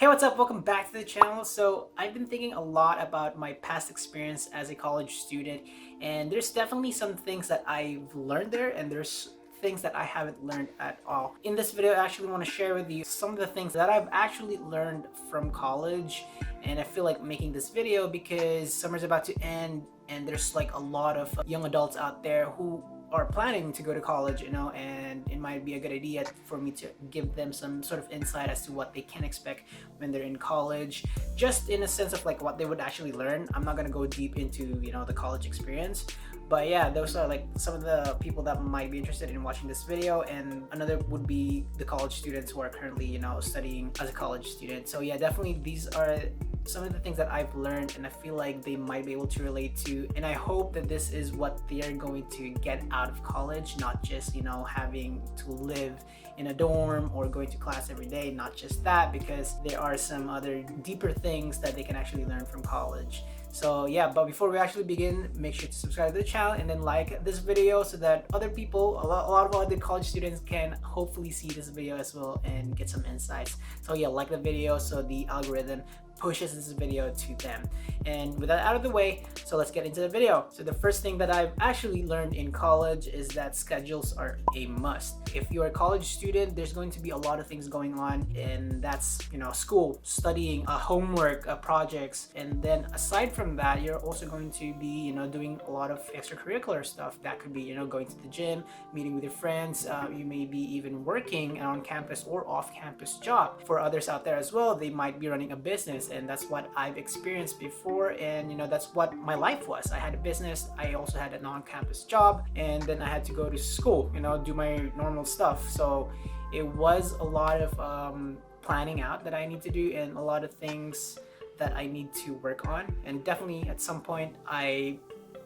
Hey, what's up? Welcome back to the channel. So I've been thinking a lot about my past experience as a college student, and there's definitely some things that I've learned there, and there's things that I haven't learned at all. In this video, I actually want to share with you some of the things that I've actually learned from college, and I feel like making this video because summer's about to end, and there's like a lot of young adults out there who are planning to go to college, and it might be a good idea for me to give them some sort of insight as to what they can expect when they're in college, just in a sense of like what they would actually learn. I'm not gonna go deep into the college experience, but yeah, those are like some of the people that might be interested in watching this video, and another would be the college students who are currently studying as a college student. So yeah, definitely these are some of the things that I've learned, and I feel like they might be able to relate to, and I hope that this is what they're going to get out of college, not just having to live in a dorm or going to class every day. Not just that, because there are some other deeper things that they can actually learn from college. So yeah, but before we actually begin, make sure to subscribe to the channel and then like this video so that other people, a lot of other college students, can hopefully see this video as well and get some insights. So yeah, like the video so the algorithm pushes this video to them. And with that out of the way, so let's get into the video. So the first thing that I've actually learned in college is that schedules are a must. If you're a college student, there's going to be a lot of things going on, and that's school, studying, homework, projects, and then aside from that, you're also going to be doing a lot of extracurricular stuff. That could be going to the gym, meeting with your friends. You may be even working an on-campus or off-campus job. For others out there as well, they might be running a business, and that's what I've experienced before, and that's what my life was. I had a business, I also had an on-campus job, and then I had to go to school, do my normal stuff. So it was a lot of planning out that I need to do, and a lot of things that I need to work on. And definitely at some point I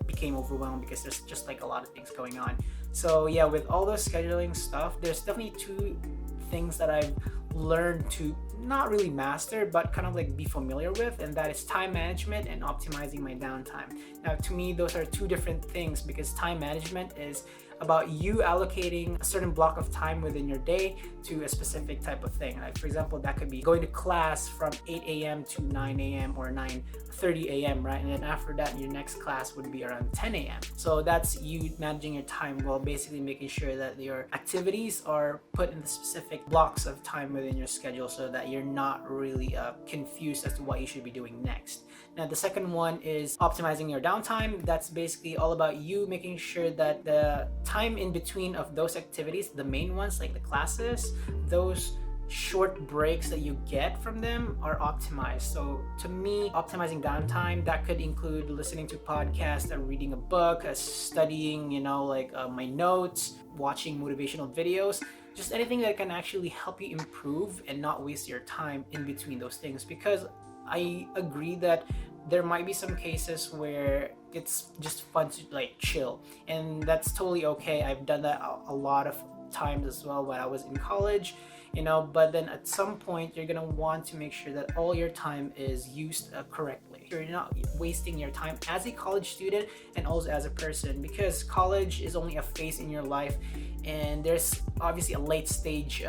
became overwhelmed because there's just like a lot of things going on. So yeah, with all those scheduling stuff, there's definitely two things that I've learned to not really master, but kind of like be familiar with, and that is time management and optimizing my downtime. Now, to me, those are two different things, because time management is about you allocating a certain block of time within your day to a specific type of thing. Like, for example, that could be going to class from 8 a.m. to 9 a.m. or 9:30 a.m., right? And then after that, your next class would be around 10 a.m. So that's you managing your time well, basically making sure that your activities are put in the specific blocks of time within your schedule so that you're not really confused as to what you should be doing next. Now, the second one is optimizing your downtime. That's basically all about you making sure that the time in between of those activities, the main ones like the classes, those short breaks that you get from them, are optimized. So to me, optimizing downtime, that could include listening to podcasts, reading a book, studying, my notes, watching motivational videos, just anything that can actually help you improve and not waste your time in between those things. Because I agree that there might be some cases where it's just fun to like chill, and that's totally okay. I've done that a lot of times as well when I was in college, but then at some point you're gonna want to make sure that all your time is used correctly. You're not wasting your time as a college student and also as a person, because college is only a phase in your life, and there's obviously a late stage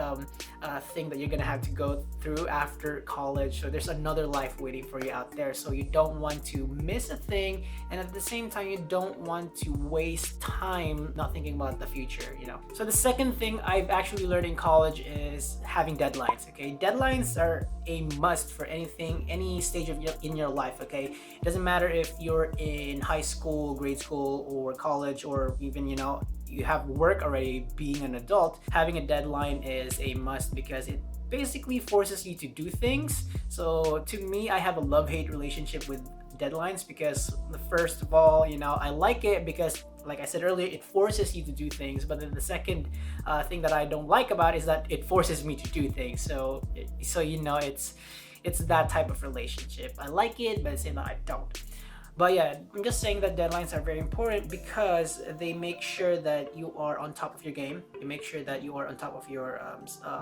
thing that you're gonna have to go through after college. So there's another life waiting for you out there, so you don't want to miss a thing, and at the same time you don't want to waste time not thinking about the future. So the second thing I've actually learned in college is having deadlines. Okay, deadlines are a must for anything, any stage of in your life. Okay, it doesn't matter if you're in high school, grade school, or college, or even you have work already. Being an adult, having a deadline is a must, because it basically forces you to do things. So to me, I have a love-hate relationship with deadlines, because first of all, I like it because, like I said earlier, it forces you to do things. But then the second thing that I don't like about it is that it forces me to do things. So it's that type of relationship. I like it, but at the same time I don't. But yeah, I'm just saying that deadlines are very important because they make sure that you are on top of your game. You make sure that you are on top of your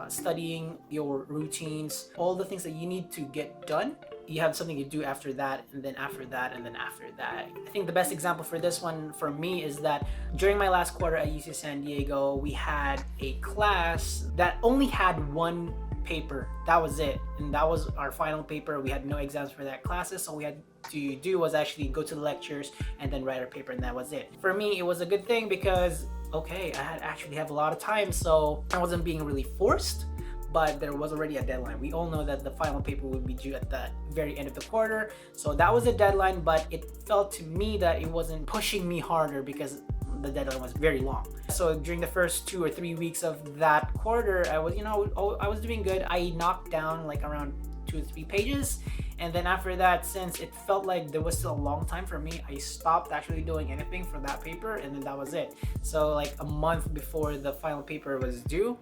studying, your routines, all the things that you need to get done. You have something to do after that, and then after that, and then after that. I think the best example for this one for me is that during my last quarter at UC San Diego, we had a class that only had one paper. That was it. And that was our final paper. We had no exams for that classes. So all we had to do was actually go to the lectures and then write our paper, and that was it. For me, it was a good thing because, okay, I had actually have a lot of time, so I wasn't being really forced, but there was already a deadline. We all know that the final paper would be due at the very end of the quarter. So that was a deadline, but it felt to me that it wasn't pushing me harder because the deadline was very long. So during the first 2 or 3 weeks of that quarter, I was doing good. I knocked down like around 2 or 3 pages. And then after that, since it felt like there was still a long time for me, I stopped actually doing anything for that paper, and then that was it. So like a month before the final paper was due,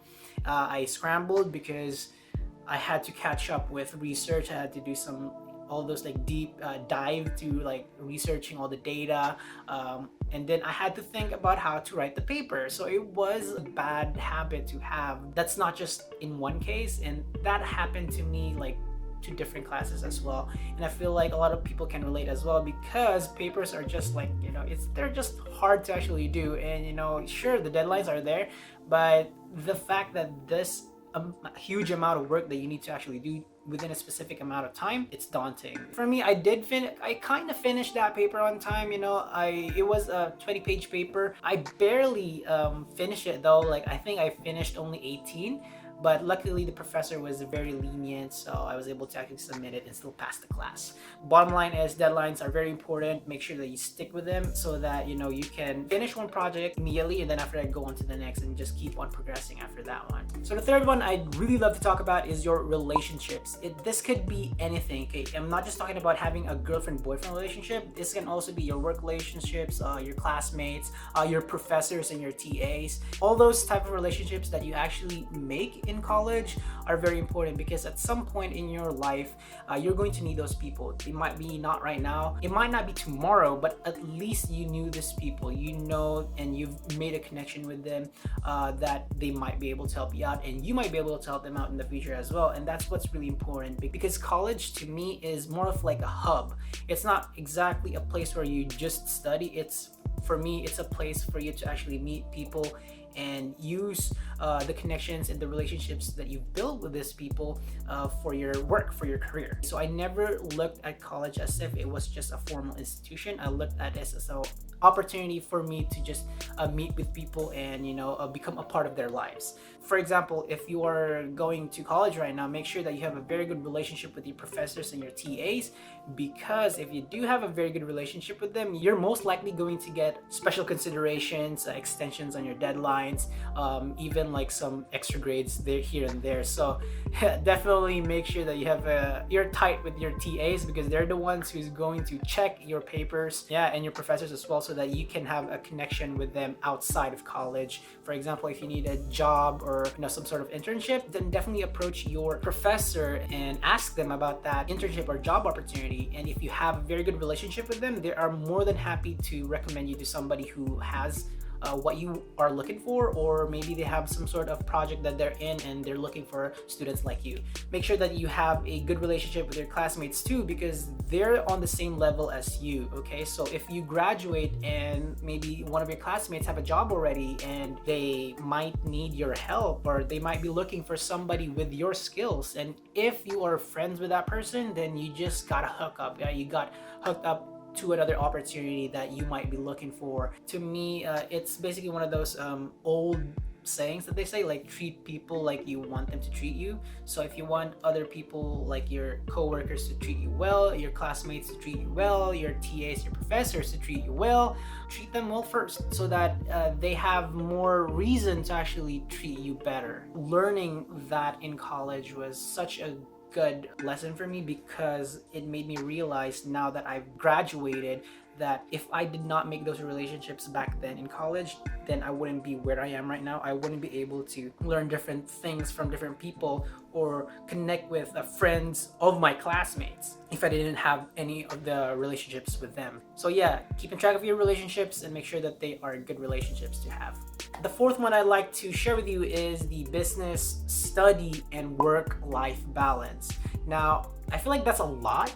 I scrambled because I had to catch up with research. I had to do all those like deep dive to like researching all the data, and then I had to think about how to write the paper. So it was a bad habit to have. That's not just in one case, and that happened to me like 2 different classes as well. And I feel like a lot of people can relate as well, because papers are just like, they're just hard to actually do. And sure, the deadlines are there, but the fact that this huge amount of work that you need to actually do within a specific amount of time, it's daunting. For me, I kind of finished that paper on time. It was a 20-page paper. I barely finished it though. Like, I think I finished only 18. But luckily the professor was very lenient, so I was able to actually submit it and still pass the class. Bottom line is, deadlines are very important. Make sure that you stick with them so that you can finish one project immediately, and then after that go on to the next and just keep on progressing after that one. So the third one I'd really love to talk about is your relationships. This could be anything, okay? I'm not just talking about having a girlfriend-boyfriend relationship. This can also be your work relationships, your classmates, your professors and your TAs. All those type of relationships that you actually make in college are very important, because at some point in your life you're going to need those people. It might be not right now, it might not be tomorrow, but at least you knew these people, and you've made a connection with them, that they might be able to help you out, and you might be able to help them out in the future as well. And that's what's really important, because college to me is more of like a hub. It's not exactly a place where you just study. For me, it's a place for you to actually meet people and use the connections and the relationships that you've built with these people for your work, for your career. So I never looked at college as if it was just a formal institution. I looked at it as an opportunity for me to just meet with people and become a part of their lives. For example, if you are going to college right now, make sure that you have a very good relationship with your professors and your TAs, because if you do have a very good relationship with them, you're most likely going to get special considerations, extensions on your deadlines, even like some extra grades there, here and there. So definitely make sure that you're tight with your TAs, because they're the ones who's going to check your papers, and your professors as well, so that you can have a connection with them outside of college. For example, if you need a job or some sort of internship, then definitely approach your professor and ask them about that internship or job opportunity. And if you have a very good relationship with them, they are more than happy to recommend you to somebody who has what you are looking for, or maybe they have some sort of project that they're in and they're looking for students like you. Make sure that you have a good relationship with your classmates too, because they're on the same level as you, okay? So if you graduate and maybe one of your classmates have a job already and they might need your help, or they might be looking for somebody with your skills, and if you are friends with that person, then you just gotta hook up. You got hooked up to another opportunity that you might be looking for. To me, it's basically one of those old sayings that they say, like, treat people like you want them to treat you. So if you want other people, like your coworkers, to treat you well, your classmates to treat you well, your TAs, your professors to treat you well, treat them well first, so that they have more reason to actually treat you better. Learning that in college was such a good lesson for me, because it made me realize, now that I've graduated, that if I did not make those relationships back then in college, then I wouldn't be where I am right now. I wouldn't be able to learn different things from different people or connect with friends of my classmates if I didn't have any of the relationships with them. So yeah, keeping track of your relationships and make sure that they are good relationships to have. The fourth one I'd like to share with you is the business, study, and work-life balance. Now, I feel like that's a lot,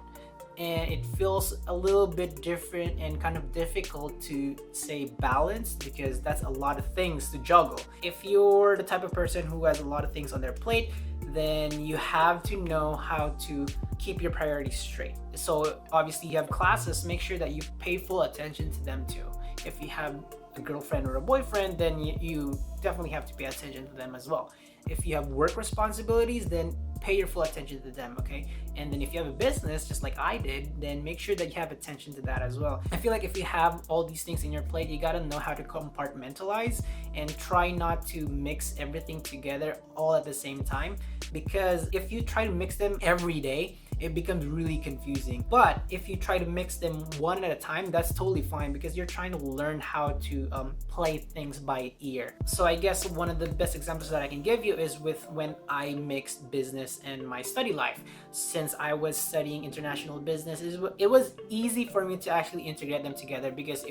and it feels a little bit different and kind of difficult to say balanced, because that's a lot of things to juggle. If you're the type of person who has a lot of things on their plate, then you have to know how to keep your priorities straight. So obviously you have classes, make sure that you pay full attention to them too. If you have a girlfriend or a boyfriend, then you definitely have to pay attention to them as well. If you have work responsibilities, then pay your full attention to them, okay? And then if you have a business, just like I did, then make sure that you have attention to that as well. I feel like if you have all these things in your plate, you gotta know how to compartmentalize and try not to mix everything together all at the same time, because if you try to mix them every day, it becomes really confusing. But if you try to mix them one at a time, that's totally fine, because you're trying to learn how to play things by ear. So I guess one of the best examples that I can give you is with when I mixed business and my study life. Since I was studying international business, it was easy for me to actually integrate them together, because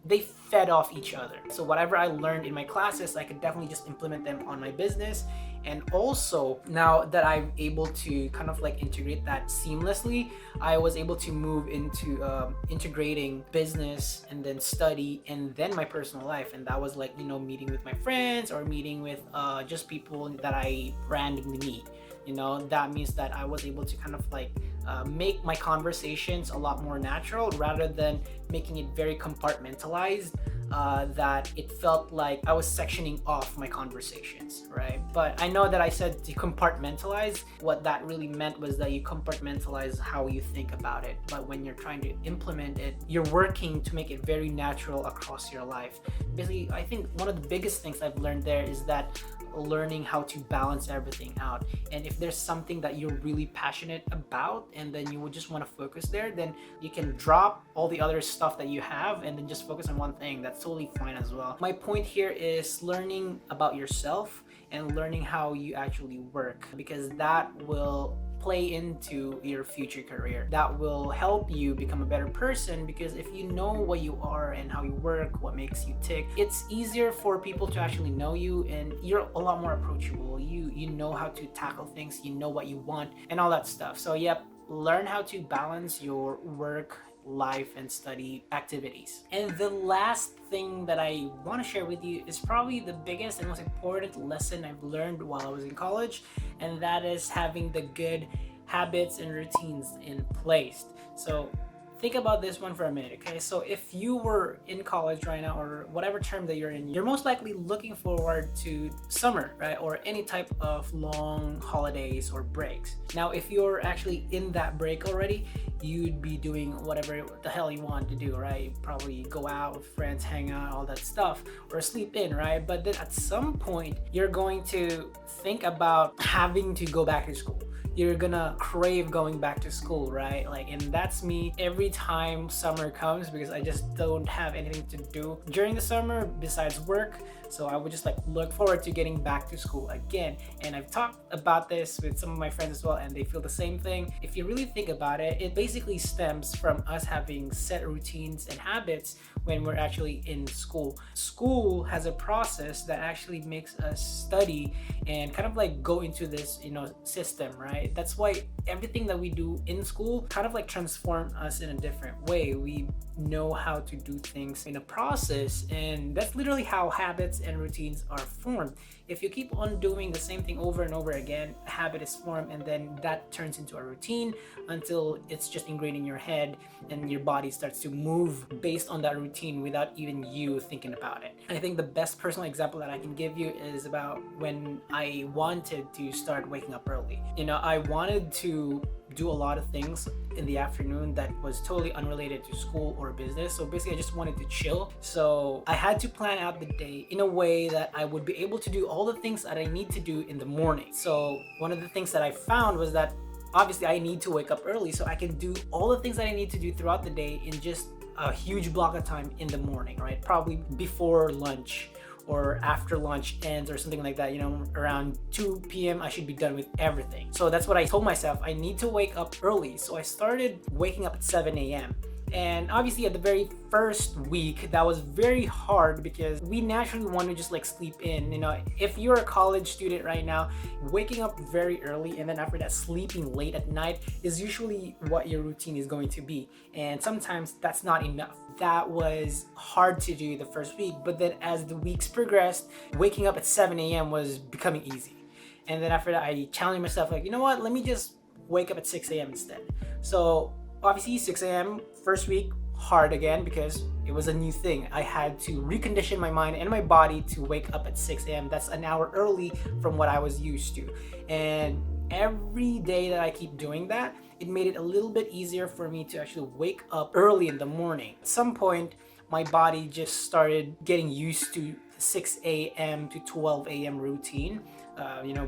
they fed off each other. So whatever I learned in my classes, I could definitely just implement them on my business. And also, now that I'm able to kind of like integrate that seamlessly, I was able to move into integrating business and then study and then my personal life. And that was like, meeting with my friends or meeting with just people that I randomly meet. That means that I was able to kind of like make my conversations a lot more natural, rather than making it very compartmentalized, that it felt like I was sectioning off my conversations, right? But I know that I said to compartmentalize. What that really meant was that you compartmentalize how you think about it. But when you're trying to implement it, you're working to make it very natural across your life. Basically, I think one of the biggest things I've learned there is that learning how to balance everything out. And if there's something that you're really passionate about and then you would just want to focus there, then you can drop all the other stuff that you have and then just focus on one thing. That's totally fine as well. My point here is learning about yourself and learning how you actually work, because that will play into your future career. That will help you become a better person, because if you know what you are and how you work, what makes you tick, it's easier for people to actually know you, and you're a lot more approachable. You know how to tackle things, you know what you want and all that stuff. So yep, learn how to balance your work, life, and study activities. And the last thing that I want to share with you is probably the biggest and most important lesson I've learned while I was in college, and that is having the good habits and routines in place. So think about this one for a minute, okay? So if you were in college right now, or whatever term that you're in, you're most likely looking forward to summer, right? Or any type of long holidays or breaks. Now, if you're actually in that break already, you'd be doing whatever the hell you want to do, right? You'd probably go out with friends, hang out, all that stuff, or sleep in, right? But then at some point, you're going to think about having to go back to school. You're gonna crave going back to school, right? And that's me every time summer comes, because I just don't have anything to do during the summer besides work. So I would just look forward to getting back to school again. And I've talked about this with some of my friends as well, and they feel the same thing. If you really think about it, it basically stems from us having set routines and habits when we're actually in school. School has a process that actually makes us study and kind of go into this, system, right? That's why everything that we do in school kind of transform us in a different way. We know how to do things in a process, and that's literally how habits and routines are formed. If you keep on doing the same thing over and over again, a habit is formed, and then that turns into a routine until it's just ingrained in your head, and your body starts to move based on that routine without even you thinking about it. I think the best personal example that I can give you is about when I wanted to start waking up early. I wanted to do a lot of things in the afternoon that was totally unrelated to school or business. So basically I just wanted to chill. So I had to plan out the day in a way that I would be able to do all the things that I need to do in the morning. So one of the things that I found was that obviously I need to wake up early so I can do all the things that I need to do throughout the day in just a huge block of time in the morning, right? Probably before lunch or after lunch ends or something like that. Around 2 p.m. I should be done with everything. So that's what I told myself. I need to wake up early. So I started waking up at 7 a.m. And obviously at the very first week, that was very hard because we naturally want to just like sleep in. If you're a college student right now, waking up very early and then after that sleeping late at night is usually what your routine is going to be. And sometimes that's not enough. That was hard to do the first week, but then as the weeks progressed, waking up at 7 a.m. was becoming easy. And then after that, I challenged myself, like, you know what, let me just wake up at 6 a.m. instead. So obviously 6 a.m. first week, hard again because it was a new thing. I had to recondition my mind and my body to wake up at 6 a.m. That's an hour early from what I was used to. And every day that I keep doing that, it made it a little bit easier for me to actually wake up early in the morning. At some point, my body just started getting used to 6 a.m. to 12 a.m. routine,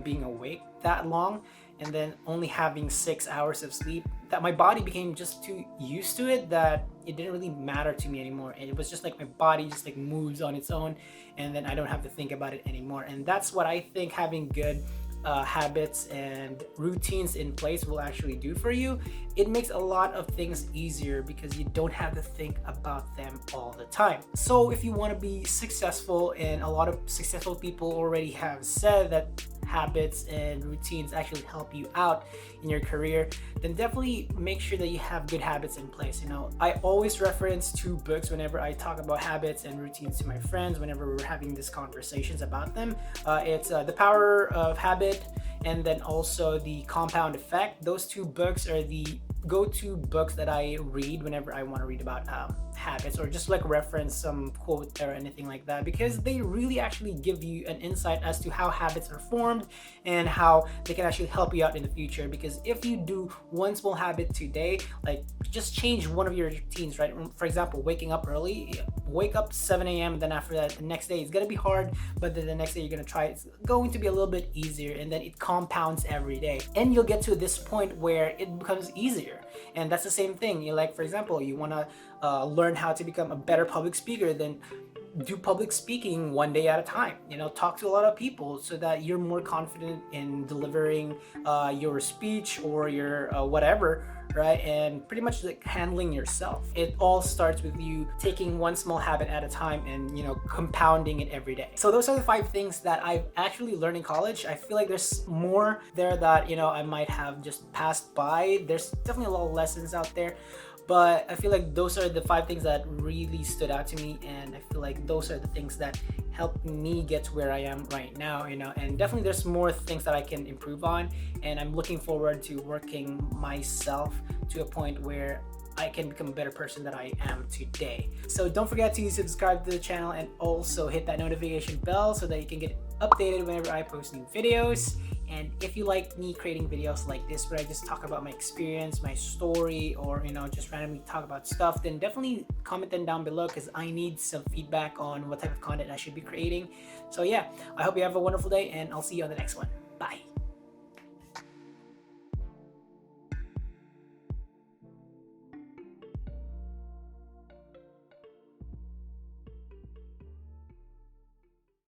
being awake that long and then only having 6 hours of sleep, that my body became just too used to it that it didn't really matter to me anymore. And it was just like my body just like moves on its own and then I don't have to think about it anymore. And that's what I think having good habits and routines in place will actually do for you. It makes a lot of things easier because you don't have to think about them all the time. So if you want to be successful, and a lot of successful people already have said that habits and routines actually help you out in your career, then definitely make sure that you have good habits in place. I always reference 2 books whenever I talk about habits and routines to my friends whenever we're having these conversations about them. It's The Power of Habit and then also The Compound Effect. Those 2 books are the go-to books that I read whenever I want to read about habits or just like reference some quote or anything like that, because they really actually give you an insight as to how habits are formed and how they can actually help you out in the future. Because if you do one small habit today, like just change one of your routines, right? For example, waking up early, wake up 7 a.m. and then after that, the next day it's gonna be hard, but then the next day you're gonna try, it's going to be a little bit easier, and then it compounds every day and you'll get to this point where it becomes easier. And that's the same thing. For example, you want to learn how to become a better public speaker, then do public speaking one day at a time. Talk to a lot of people so that you're more confident in delivering your speech or your whatever, right? And pretty much like handling yourself. It all starts with you taking one small habit at a time and compounding it every day. So those are the 5 things that I've actually learned in college. I feel like there's more there that I might have just passed by. There's definitely a lot of lessons out there, but I feel like those are the 5 things that really stood out to me, and I feel like those are the things that helped me get to where I am right now. And definitely there's more things that I can improve on, and I'm looking forward to working myself to a point where I can become a better person than I am today. So don't forget to subscribe to the channel and also hit that notification bell so that you can get updated whenever I post new videos. And if you like me creating videos like this where I just talk about my experience, my story, or just randomly talk about stuff, then definitely comment them down below because I need some feedback on what type of content I should be creating. So yeah, I hope you have a wonderful day and I'll see you on the next one.